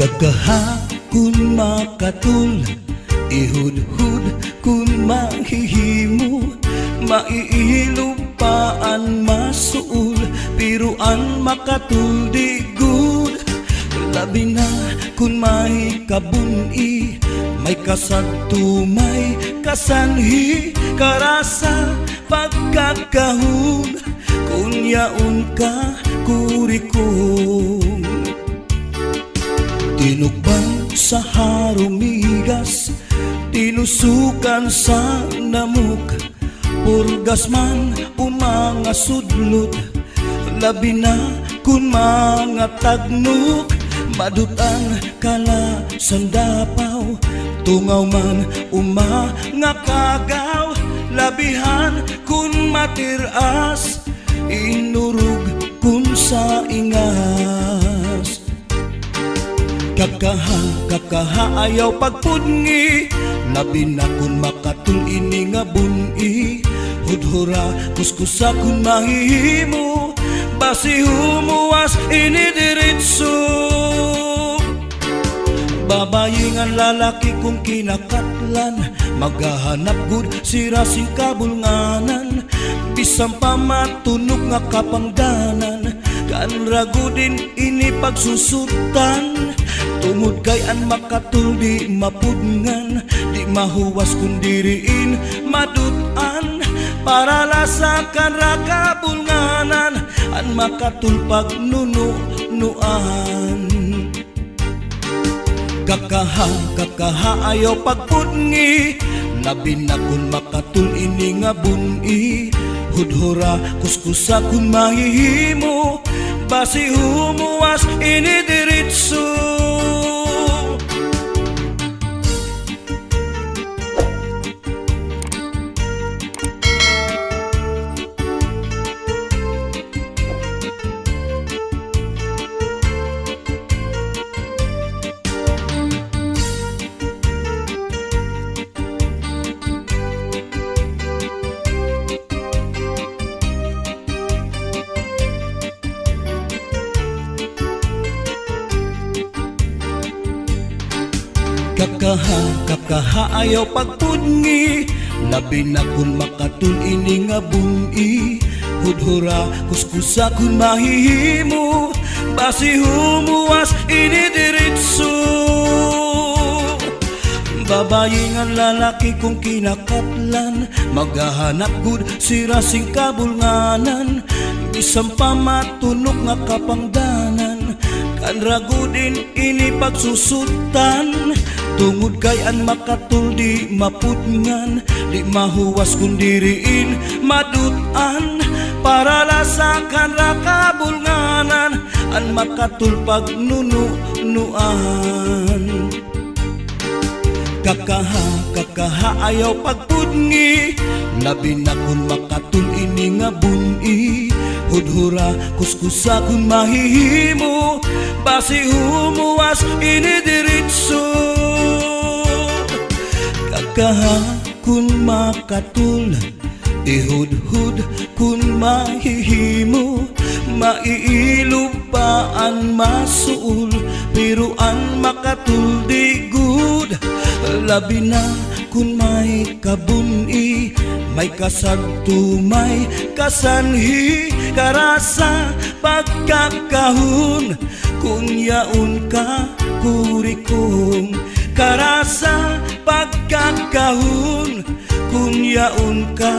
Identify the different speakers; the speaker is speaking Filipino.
Speaker 1: Kakaha kun makatul, ihud-hud kun mahihimo, maiilupaan masuul, piruan makatul di good. Labi na kun may kabuni, may kasadto may kasanhi, karasa pagkakahun, kun yaon ka kurikong. Tinukbang sa harumigas, tinusukan sa namuk, purgas man umanga sudlot, labi na kun mga tagnuk, madutan kala sandapaw, tungaw man umanga kagaw, labihan kun matiras, inurug kun sa ingas. Kakaha ayaw pagpudngi, labi na kun makatul ini nga buni, hudhura kuskusa kun mahihimo, basi humuwas ini diritso. Babayingan lalaki kung kinakatlan, maghahanap gud sira sing kabulnganan, bisang pamatunog nga kapangdanan, kan ragudin ini pagsusutan. Tungod kay an makatul di mapudngan, di mahuwas kun diriin madutan, para lasakan rakabulnganan, an makatul pagnunuan. Kakaha ayaw pagpudngi, labi na kun makatul ini nga buni, hudhura kuskusa kun mahihimo, basi humuwas ini diritso. Kakaha ayaw pagpudngi, labi na kun makatul ini nga buni, hudhura kuskusa kun mahihimo, basi humuwas ini diritso. Babayingan lalaki kung kinakatlan, maghahanap gud sira sing kabulnganan, bisang pamatunok nga kapangdanan, kan ragudin ini pagsusutan. Tungod kay an makatul di mapudngan, di mahuwas kun diriin madutan, para lasakan rakabulnganan, an makatul pagnunuan. Kakaha ayaw pagpudngi, labi na kun makatul ini nga buni, hudhura kuskusa kun mahihimo, basi humuwas ini diritso. Kakaha kun makatul, ihud-hud kun mahihimo, maiilupaan masuul, piruan makatul di good. Labi na kun may kabuni, may kasadto may kasanhi, karasa pagkakahun, kun yaon ka kurikong. Karasa pagkakahun, kun yaon ka